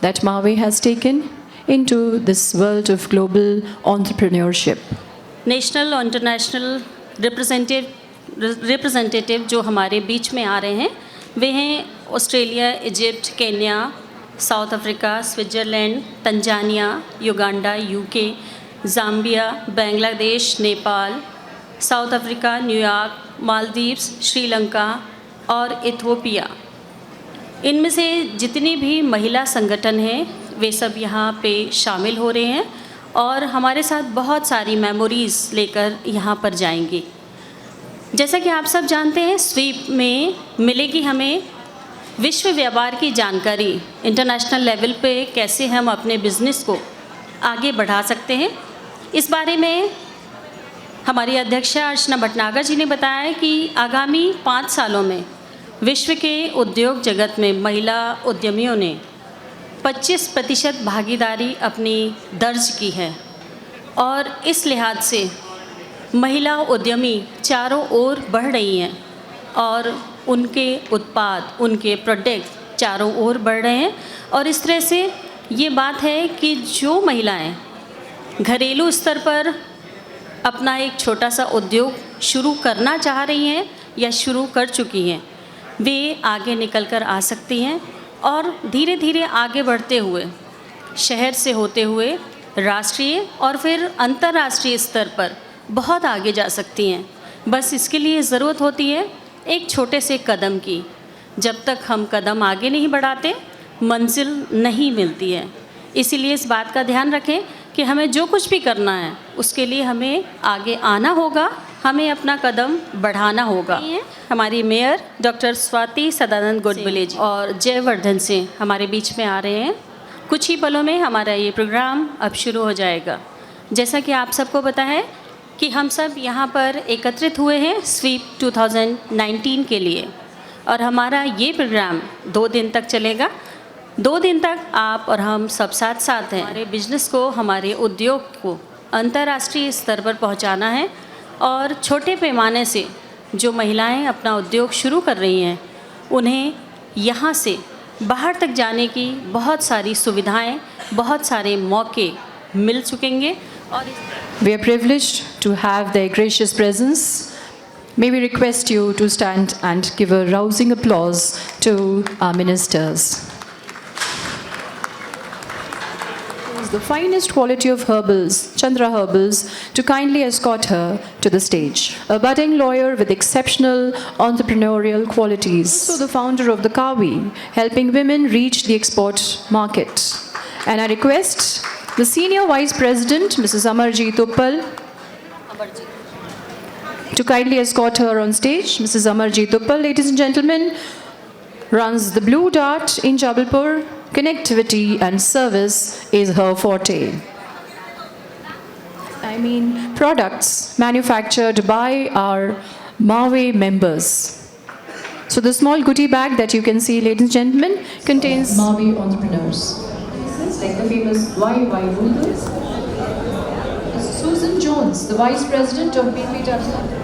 that MAWE has taken into this world of global entrepreneurship. National और international representative जो हमारे बीच में आ रहे हैं वे हैं Australia, Egypt, Kenya, south Africa, Switzerland, Tanzania, Uganda, UK, Zambia, Bangladesh, Nepal, south Africa, New York, Maldives, Sri Lanka और Ethiopia. इनमें से जितनी भी महिला संगठन हैं वे सब यहाँ पे शामिल हो रहे हैं और हमारे साथ बहुत सारी मेमोरीज़ लेकर यहाँ पर जाएंगे। जैसा कि आप सब जानते हैं स्वीप में मिलेगी हमें विश्व व्यापार की जानकारी, इंटरनेशनल लेवल पे कैसे हम अपने बिज़नेस को आगे बढ़ा सकते हैं। इस बारे में हमारी अध्यक्षा अर्चना भटनागर जी ने बताया कि आगामी 5 सालों में विश्व के उद्योग जगत में महिला उद्यमियों ने 25% भागीदारी अपनी दर्ज की है और इस लिहाज से महिला उद्यमी चारों ओर बढ़ रही हैं और उनके उत्पाद, उनके प्रोडक्ट चारों ओर बढ़ रहे हैं और इस तरह से ये बात है कि जो महिलाएं घरेलू स्तर पर अपना एक छोटा सा उद्योग शुरू करना चाह रही हैं या शुरू कर चुकी हैं वे आगे निकल कर आ सकती हैं और धीरे धीरे आगे बढ़ते हुए शहर से होते हुए राष्ट्रीय और फिर अंतर्राष्ट्रीय स्तर पर बहुत आगे जा सकती हैं। बस इसके लिए ज़रूरत होती है एक छोटे से कदम की। जब तक हम कदम आगे नहीं बढ़ाते मंजिल नहीं मिलती है। इसीलिए इस बात का ध्यान रखें कि हमें जो कुछ भी करना है उसके लिए हमें आगे आना होगा, हमें अपना कदम बढ़ाना होगा। हमारी मेयर डॉक्टर स्वाति सदानंद गोडबोले जी और जयवर्धन सिंह हमारे बीच में आ रहे हैं। कुछ ही पलों में हमारा ये प्रोग्राम अब शुरू हो जाएगा। जैसा कि आप सबको पता है कि हम सब यहाँ पर एकत्रित हुए हैं स्वीप 2019 के लिए और हमारा ये प्रोग्राम 2 दिन तक चलेगा। 2 दिन तक आप और हम सब साथ साथ हैं। हमारे बिजनेस को, हमारे उद्योग को अंतर्राष्ट्रीय स्तर पर पहुंचाना है और छोटे पैमाने से जो महिलाएं अपना उद्योग शुरू कर रही हैं उन्हें यहाँ से बाहर तक जाने की बहुत सारी सुविधाएं, बहुत सारे मौके मिल चुकेंगे। और We are privileged to have their gracious presence May we request you to stand and give a rousing applause to our ministers. The finest quality of herbals, Chandra Herbals, to kindly escort her to the stage. A budding lawyer with exceptional entrepreneurial qualities. Also the founder of the MAWE, helping women reach the export market. And I request the Senior Vice President, Mrs. Amarjeet Uppal, to kindly escort her on stage. Mrs. Amarjeet Uppal, ladies and gentlemen, runs the Blue Dart in Jabalpur. Connectivity and service is her forte. Products manufactured by our MAWE members. So the small goodie bag that you can see, ladies and gentlemen, contains MAWE entrepreneurs. Like the famous YY noodles. Susan Jones, the Vice President of BPW.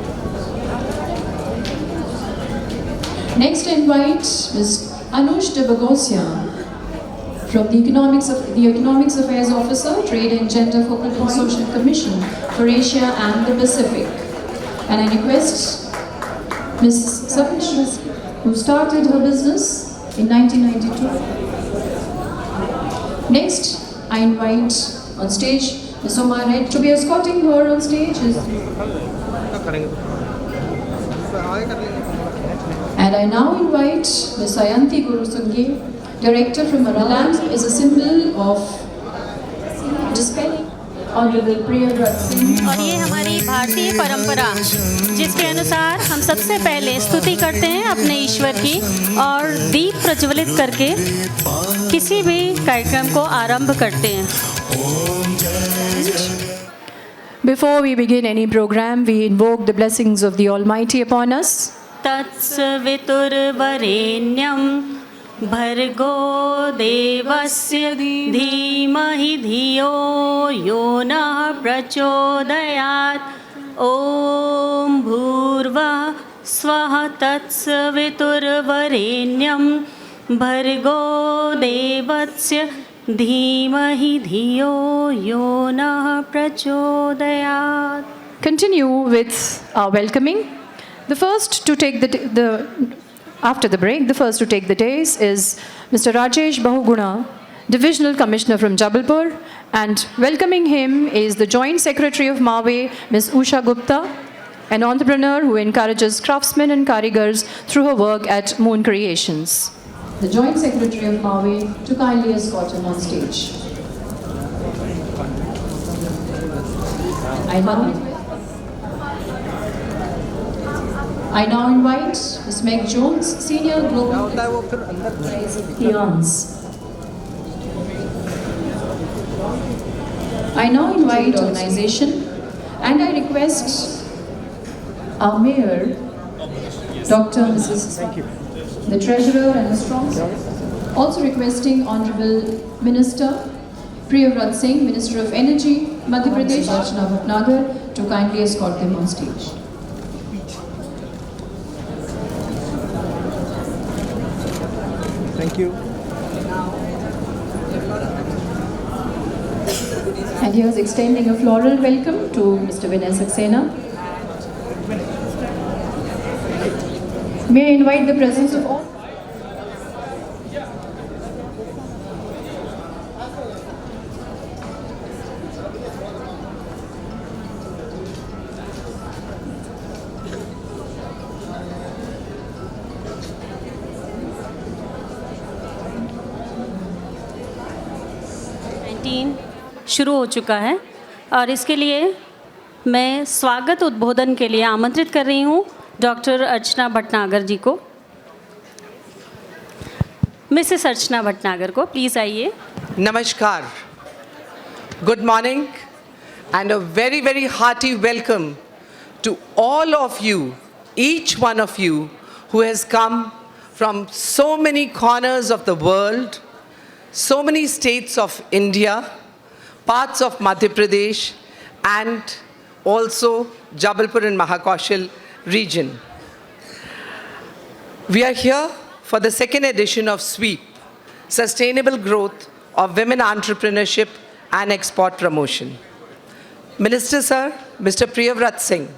Next I invite Ms. Anush Debagosian from the Economics Affairs Officer, Trade and Gender Focal Social Commission for Asia and the Pacific. And I request Ms. Savish, who started her business in 1992. Next, I invite on stage Ms. Omar to be escorting her on stage. And I now invite Ms. Sayanti Gurusungi, Director from Manaland, is a symbol of dispelling. Honorable Priyavrat Singh. और ये हमारी भारतीय परंपरा, जिसके अनुसार हम सबसे पहले स्तुति करते हैं अपने ईश्वर की और दीप प्रज्वलित करके किसी भी कार्यक्रम को आरंभ करते हैं. Before we begin any program, we invoke the blessings of the Almighty upon us. तत्सवितुर्वरेण्यं भर्गो देवस्य धीमहि धियो यो नः प्रचोदयात्. ॐ भूर्भुवः स्वः तत्सवितुर्वरेण्यं भर्गो देवस्य धीमहि धियो यो नः प्रचोदयात्. Continue with our welcoming. The first to take after the break, the first to take the dais is Mr. Rajesh Bahuguna, Divisional Commissioner from Jabalpur, and welcoming him is the Joint Secretary of MAWE, Ms. Usha Gupta, an entrepreneur who encourages craftsmen and karigars through her work at Moon Creations. The Joint Secretary of MAWE to kindly escort him on stage. I now invite Ms. Meg Jones, Senior Global Peons. I now invite organization and I request our Mayor, Dr. Mrs. the Treasurer and the Strong, also requesting Honorable Minister Priyavrat Singh, Minister of Energy, Madhya Pradesh, Archana Bhatnagar, to kindly escort them on stage. Thank you. And here's extending a floral welcome to Mr. Vinay Saxena. May I invite the presence of all? शुरू हो चुका है और इसके लिए मैं स्वागत उद्बोधन के लिए आमंत्रित कर रही हूँ डॉक्टर अर्चना भटनागर जी को. मिसेस अर्चना भटनागर को प्लीज़ आइए. Namaskar. Good morning and a very, very hearty welcome to all of you, each one of you who has come from so many corners of the world, so many states of India, parts of Madhya Pradesh, and also Jabalpur and Mahakaushal region. We are here for the second edition of SWEEP, Sustainable Growth of Women Entrepreneurship and Export Promotion. Minister Sir, Mr. Priyavrat Singh,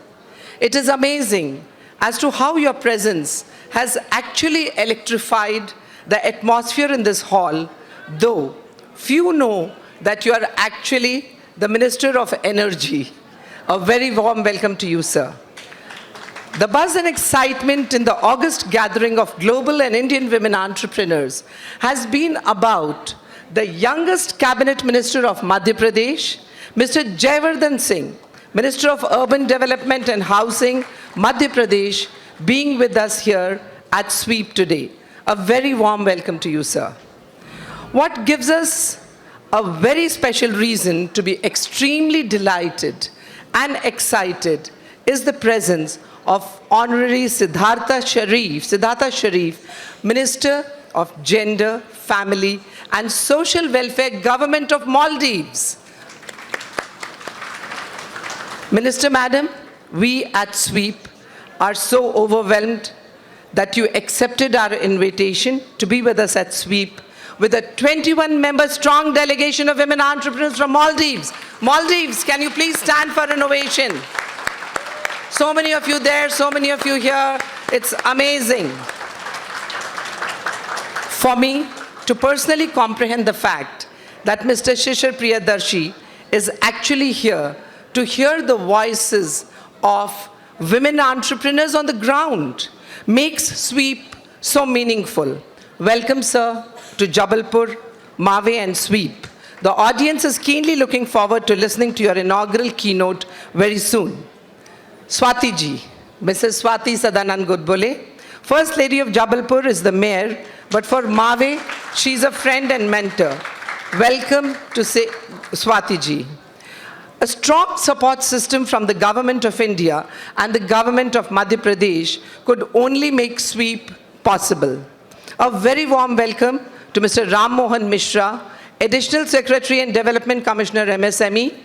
it is amazing as to how your presence has actually electrified the atmosphere in this hall, though few know that you are actually the Minister of Energy. A very warm welcome to you, sir. The buzz and excitement in the August gathering of global and Indian women entrepreneurs has been about the youngest cabinet minister of Madhya Pradesh, Mr. Jayavardhan Singh, Minister of Urban Development and Housing, Madhya Pradesh, being with us here at SWEEP today. A very warm welcome to you, sir. What gives us a very special reason to be extremely delighted and excited is the presence of Honorary Siddhartha Sharif, Minister of Gender, Family and Social Welfare, Government of Maldives. Minister Madam, we at SWEEP are so overwhelmed that you accepted our invitation to be with us at SWEEP with a 21-member strong delegation of women entrepreneurs from Maldives. Maldives, can you please stand for an ovation? So many of you there, so many of you here. It's amazing for me to personally comprehend the fact that Mr. Shishir Priyadarshi is actually here to hear the voices of women entrepreneurs on the ground. Makes SWEEP so meaningful. Welcome, sir, to Jabalpur, MAWE and SWEEP. The audience is keenly looking forward to listening to your inaugural keynote very soon. Swati ji, Mrs. Swati Sadanand Godbole, First Lady of Jabalpur, is the mayor, but for MAWE, she's a friend and mentor. Welcome to Swati ji. A strong support system from the Government of India and the Government of Madhya Pradesh could only make SWEEP possible. A very warm welcome to Mr. Ram Mohan Mishra, Additional Secretary and Development Commissioner, MSME.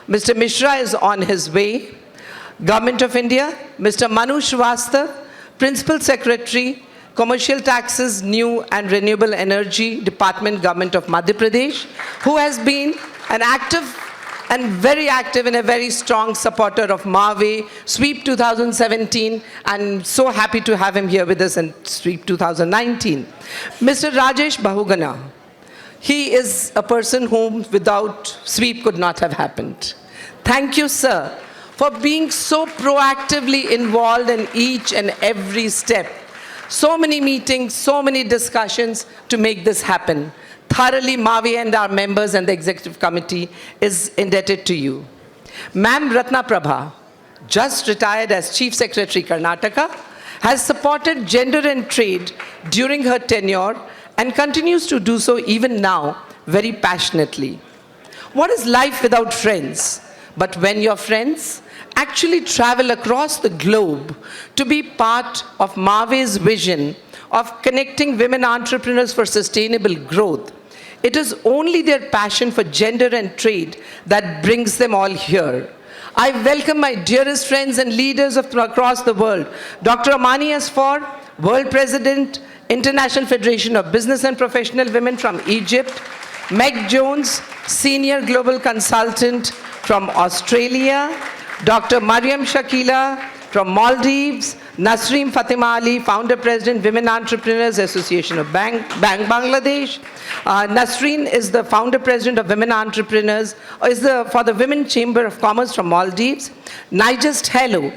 Mr. Mishra is on his way. Government of India, Mr. Manu Shrivastava, Principal Secretary, Commercial Taxes, New and Renewable Energy Department, Government of Madhya Pradesh, who has been an active and very active and a very strong supporter of MAWE, SWEEP 2017, and so happy to have him here with us in SWEEP 2019. Mr. Rajesh Bahugana, he is a person whom without SWEEP could not have happened. Thank you, sir, for being so proactively involved in each and every step. So many meetings, so many discussions to make this happen. Thoroughly, MAWE and our members and the executive committee is indebted to you. Ma'am Ratna Prabha, just retired as Chief Secretary Karnataka, has supported gender and trade during her tenure and continues to do so even now very passionately. What is life without friends? But when your friends actually travel across the globe to be part of MAWE's vision of connecting women entrepreneurs for sustainable growth, it is only their passion for gender and trade that brings them all here. I welcome my dearest friends and leaders across the world. Dr. Amani Asfar, World President, International Federation of Business and Professional Women from Egypt. Meg Jones, Senior Global Consultant from Australia. Dr. Mariam Shakila from Maldives. Nasreem Fatima Ali, Founder President, Women Entrepreneurs Association of Bangladesh. Nasreen is the Founder President of Women Entrepreneurs, for the Women Chamber of Commerce from Maldives. Nigest Heli,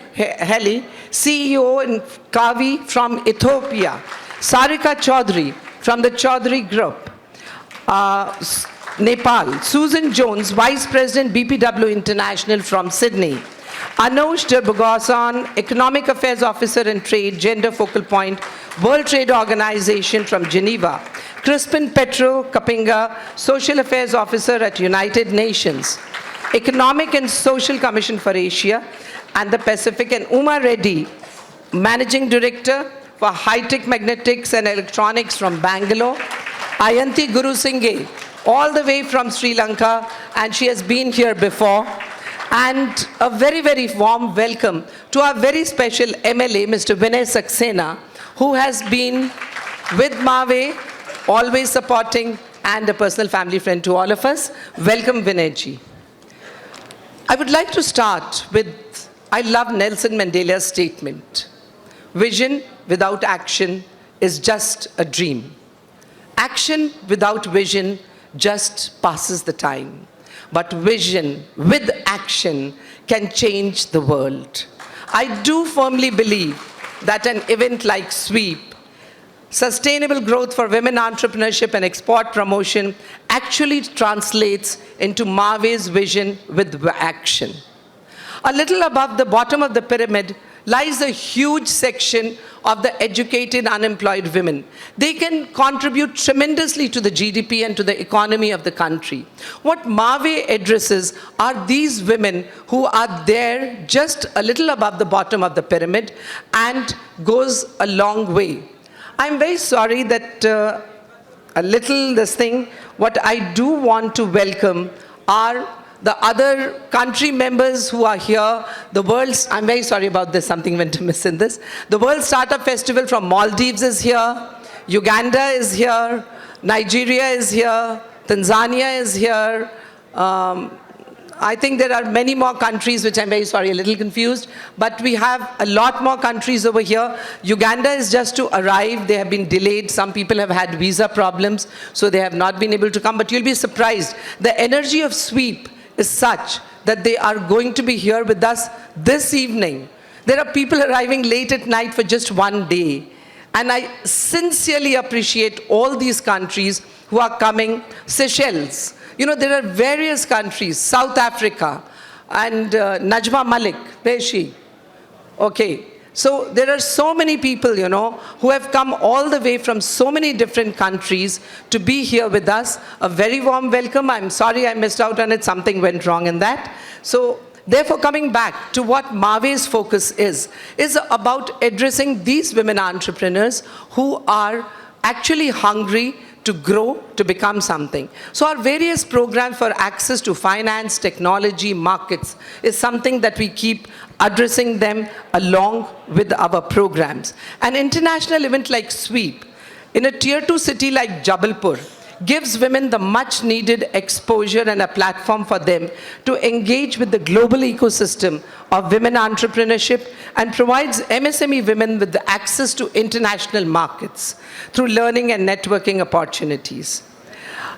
CEO in Kavi from Ethiopia. Sarika Chaudhary from the Chaudhary Group, Nepal. Susan Jones, Vice President, BPW International from Sydney. Anoush Derbogasan, Economic Affairs Officer and Trade, Gender Focal Point, World Trade Organization from Geneva. Crispin Petro Kapinga, Social Affairs Officer at United Nations. Economic and Social Commission for Asia and the Pacific, and Uma Reddy, Managing Director for High-Tech Magnetics and Electronics from Bangalore. Ayanti Guru Singhe, all the way from Sri Lanka, and she has been here before. And a very, very warm welcome to our very special MLA, Mr. Vinay Saxena, who has been with MAWE, always supporting, and a personal family friend to all of us. Welcome, Vinay ji. I would like to start with, I love Nelson Mandela's statement. Vision without action is just a dream. Action without vision just passes the time. But vision with action can change the world. I do firmly believe that an event like SWEEP, Sustainable Growth for Women Entrepreneurship and Export Promotion, actually translates into MAWE's vision with action. A little above the bottom of the pyramid lies a huge section of the educated unemployed women. They can contribute tremendously to the GDP and to the economy of the country. What MAWE addresses are these women who are there just a little above the bottom of the pyramid and goes a long way. I'm very sorry that what I do want to welcome are the other country members who are here. I'm very sorry about this, something went amiss in this. The World Startup Festival from Maldives is here, Uganda is here, Nigeria is here, Tanzania is here. I think there are many more countries which I'm very sorry, a little confused, but we have a lot more countries over here. Uganda is just to arrive. They have been delayed. Some people have had visa problems, so they have not been able to come, but you'll be surprised. The energy of SWEEP is such that they are going to be here with us this evening. There are people arriving late at night for just one day. And I sincerely appreciate all these countries who are coming. Seychelles, there are various countries, South Africa, and Najma Malik, where is she? Okay. So there are so many people, who have come all the way from so many different countries to be here with us. A very warm welcome. I'm sorry I missed out on it. Something went wrong in that. So therefore, coming back to what MAWE's focus is about addressing these women entrepreneurs who are actually hungry to grow, to become something. So our various programs for access to finance, technology, markets is something that we keep addressing them along with our programs. An international event like SWEEP in a tier 2 city like Jabalpur gives women the much needed exposure and a platform for them to engage with the global ecosystem of women entrepreneurship and provides MSME women with the access to international markets through learning and networking opportunities.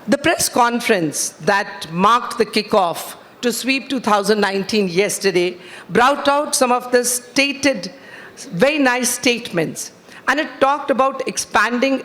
The press conference that marked the kickoff to SWEEP 2019 yesterday brought out some of the stated, very nice statements, and it talked about expanding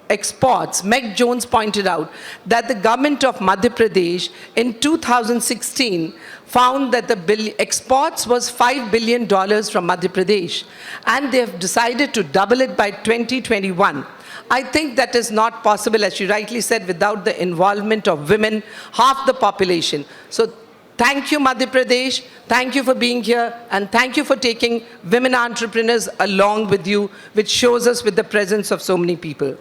exports. Meg Jones pointed out that the government of Madhya Pradesh in 2016 found that the exports was $5 billion from Madhya Pradesh, and they have decided to double it by 2021. I think that is not possible, as you rightly said, without the involvement of women, half the population. So thank you, Madhya Pradesh. Thank you for being here, and thank you for taking women entrepreneurs along with you, which shows us with the presence of so many people.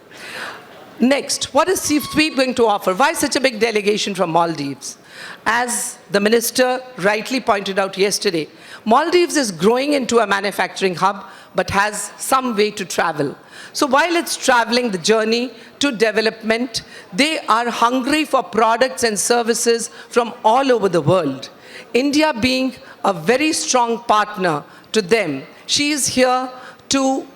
Next, what is SWEEP going to offer? Why such a big delegation from Maldives? As the minister rightly pointed out yesterday, Maldives is growing into a manufacturing hub, but has some way to travel. So while it's traveling the journey to development, they are hungry for products and services from all over the world. India being a very strong partner to them, she is here to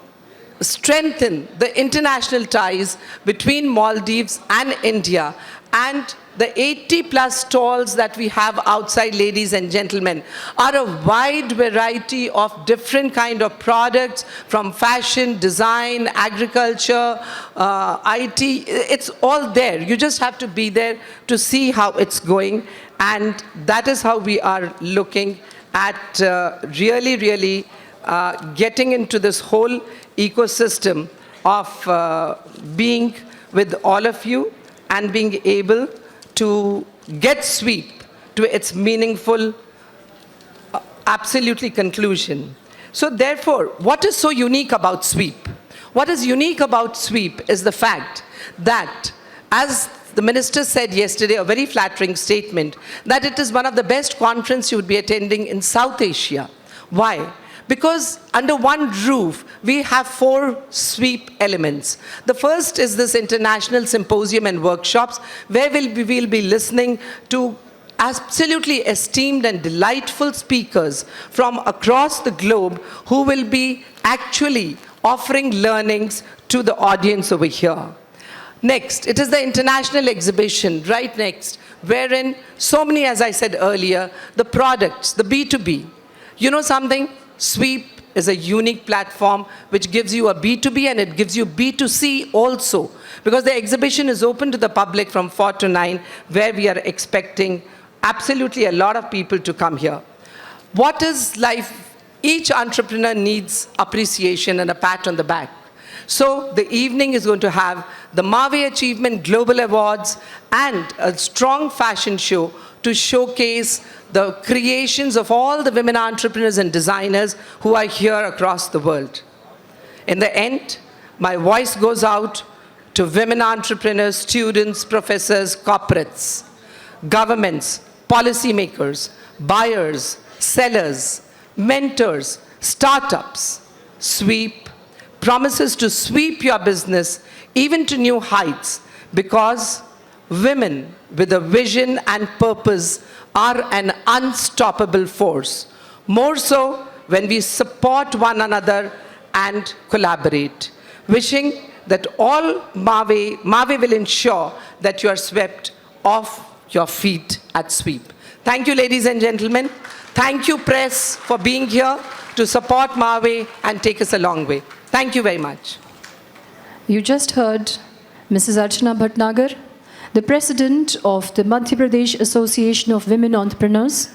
strengthen the international ties between Maldives and India, and the 80+ stalls that we have outside, ladies and gentlemen, are a wide variety of different kind of products, from fashion, design, agriculture, IT. It's all there. You just have to be there to see how it's going. And that is how we are looking at really getting into this whole ecosystem of being with all of you and being able to get SWEEP to its meaningful, absolutely conclusion. So therefore, what is so unique about SWEEP? What is unique about SWEEP is the fact that, as the minister said yesterday, a very flattering statement, that it is one of the best conferences you would be attending in South Asia. Why? Because under one roof, we have 4 SWEEP elements. The first is this international symposium and workshops, where we'll be listening to absolutely esteemed and delightful speakers from across the globe who will be actually offering learnings to the audience over here. Next, it is the international exhibition, right next, wherein so many, as I said earlier, the products, the B2B. You know something? Sweep is a unique platform which gives you a B2B and it gives you B2C also, because the exhibition is open to the public from 4 to 9, where we are expecting absolutely a lot of people to come here. What is life? Each entrepreneur needs appreciation and a pat on the back. So the evening is going to have the MAWE Achievement Global Awards and a strong fashion show to showcase the creations of all the women entrepreneurs and designers who are here across the world. In the end, my voice goes out to women entrepreneurs, students, professors, corporates, governments, policymakers, buyers, sellers, mentors, startups. Sweep promises to sweep your business even to new heights, because women with a vision and purpose are an unstoppable force. More so when we support one another and collaborate. Wishing that all MAWE will ensure that you are swept off your feet at sweep. Thank you, ladies and gentlemen. Thank you, press, for being here to support MAWE and take us a long way. Thank you very much. You just heard Mrs. Archana Bhatnagar, the president of the Madhya Pradesh Association of Women Entrepreneurs.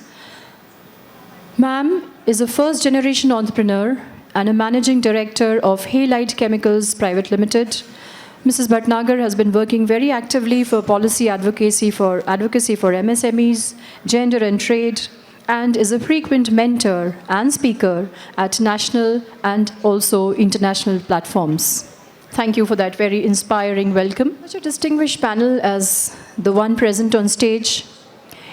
Ma'am is a first-generation entrepreneur and a managing director of Halide Chemicals Private Limited. Mrs. Bhatnagar has been working very actively for policy advocacy for MSMEs, gender and trade, and is a frequent mentor and speaker at national and also international platforms. Thank you for that very inspiring welcome. Such a distinguished panel as the one present on stage.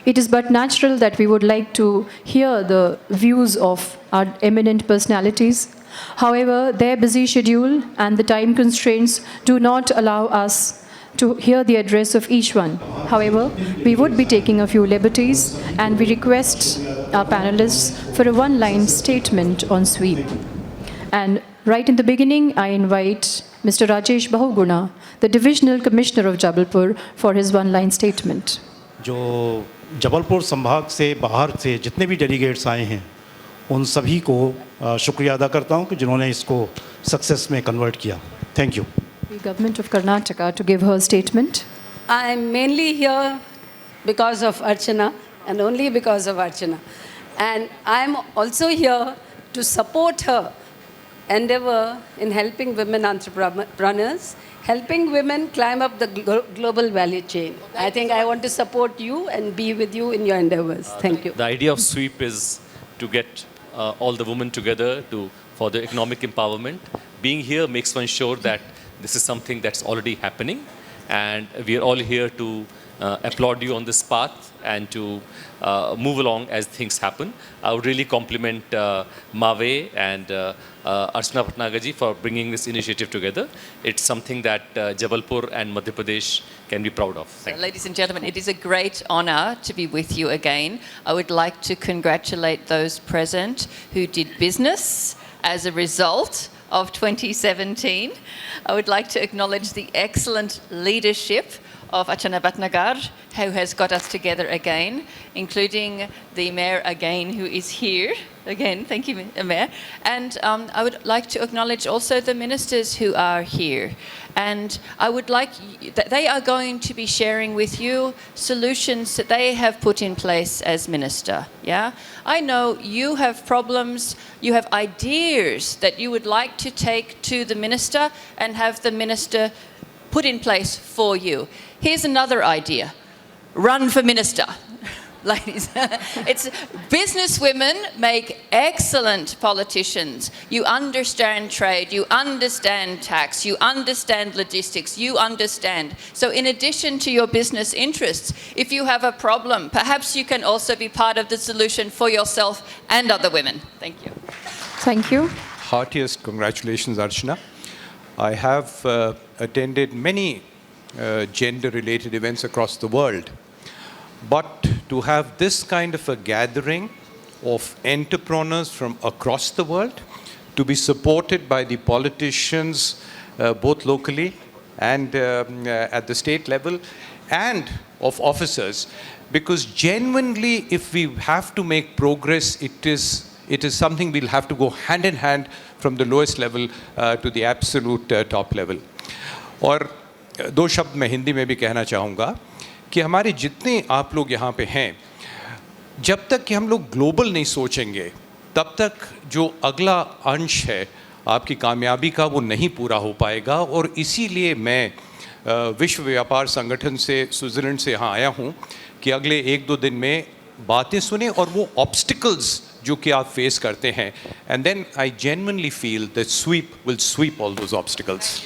It is but natural that we would like to hear the views of our eminent personalities. However, their busy schedule and the time constraints do not allow us to hear the address of each one. However, we would be taking a few liberties, and we request our panelists for a one-line statement on sweep. And right in the beginning, I invite Mr. Rajesh Bahuguna, the Divisional Commissioner of Jabalpur, for his one-line statement. जो जबलपुर संभाग से बाहर से जितने भी delegates आए हैं, उन सभी को शुक्रिया अदा करता हूं कि जिन्होंने इसको सक्सेस में कन्वर्ट किया. Thank you. The Government of Karnataka to give her statement. I am mainly here because of Archana and only because of Archana. And I am also here to support her endeavor in helping women entrepreneurs, helping women climb up the global value chain. I think I want to support you and be with you in your endeavors. Thank you. The idea of sweep is to get all the women together for the economic empowerment. Being here makes one sure that this is something that's already happening, and we are all here to applaud you on this path and to move along as things happen. I would really compliment MAWE and Archana Bhatnagar ji for bringing this initiative together. It's something that Jabalpur and Madhya Pradesh can be proud of. Thank you. Ladies and gentlemen, it is a great honour to be with you again. I would like to congratulate those present who did business as a result of 2017. I would like to acknowledge the excellent leadership of Archana Bhatnagar, who has got us together again, including the Mayor again, who is here. Again, thank you, Mayor. And I would like to acknowledge also the ministers who are here. And I would like, they are going to be sharing with you solutions that they have put in place as minister, yeah? I know you have problems, you have ideas that you would like to take to the minister and have the minister put in place for you. Here's another idea. Run for minister. Ladies, it's businesswomen make excellent politicians. You understand trade, you understand tax, you understand logistics, you understand. So in addition to your business interests, if you have a problem, perhaps you can also be part of the solution for yourself and other women. Thank you. Thank you. Heartiest congratulations, Archana. I have attended many gender-related events across the world, but to have this kind of a gathering of entrepreneurs from across the world, to be supported by the politicians, both locally and at the state level, and of officers, because genuinely, if we have to make progress, it is something we'll have to go hand in hand from the lowest level to the absolute top level. और दो शब्द मैं हिंदी में भी कहना चाहूँगा कि हमारे जितने आप लोग यहाँ पे हैं, जब तक कि हम लोग ग्लोबल नहीं सोचेंगे, तब तक जो अगला अंश है आपकी कामयाबी का वो नहीं पूरा हो पाएगा। और इसीलिए मैं विश्व व्यापार संगठन से स्विट्ज़रलैंड से यहाँ आया हूँ कि अगले 1-2 दिन में बातें सुने और वो ऑब्स्टिकल्स जो कि आप फेस करते हैं, and then I genuinely feel that sweep will sweep all those obstacles.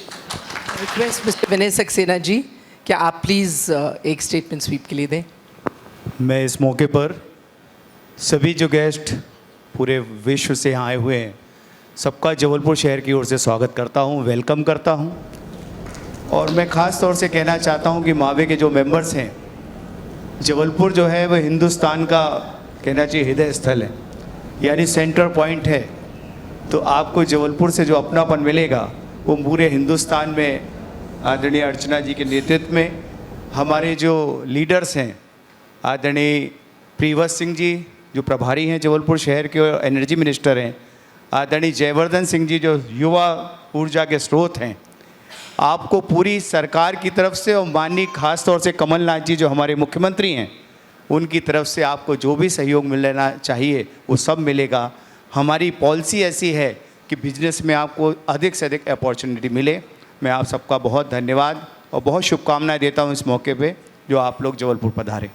Request mister Vinay Saxena ji, क्या आप प्लीज़ एक स्टेटमेंट स्वीप के लिए दें। मैं इस मौके पर सभी जो गेस्ट पूरे विश्व से आए हुए हैं, सबका जबलपुर शहर की ओर से स्वागत करता हूं, वेलकम करता हूं। और मैं ख़ास तौर से कहना चाहता हूं कि मावे के जो मेंबर्स हैं, जबलपुर जो है वह हिंदुस्तान का कहना चाहिए हृदय स्थल है, यानी सेंटर पॉइंट है। तो आपको जबलपुर से जो अपनापन मिलेगा वो पूरे हिंदुस्तान में आदरणीय अर्चना जी के नेतृत्व में हमारे जो लीडर्स हैं, आदरणीय प्रियव्रत सिंह जी जो प्रभारी हैं जबलपुर शहर के और एनर्जी मिनिस्टर हैं, आदरणीय जयवर्धन सिंह जी जो युवा ऊर्जा के स्रोत हैं, आपको पूरी सरकार की तरफ से और माननीय खास तौर से कमलनाथ जी जो हमारे मुख्यमंत्री हैं, उनकी तरफ से आपको जो भी सहयोग मिलना चाहिए वो सब मिलेगा। हमारी पॉलिसी ऐसी है कि बिजनेस में आपको अधिक से अधिक अपॉर्चुनिटी मिले। मैं आप सबका बहुत धन्यवाद और बहुत शुभकामनाएं देता हूं इस मौके पे जो आप लोग जबलपुर पधारे।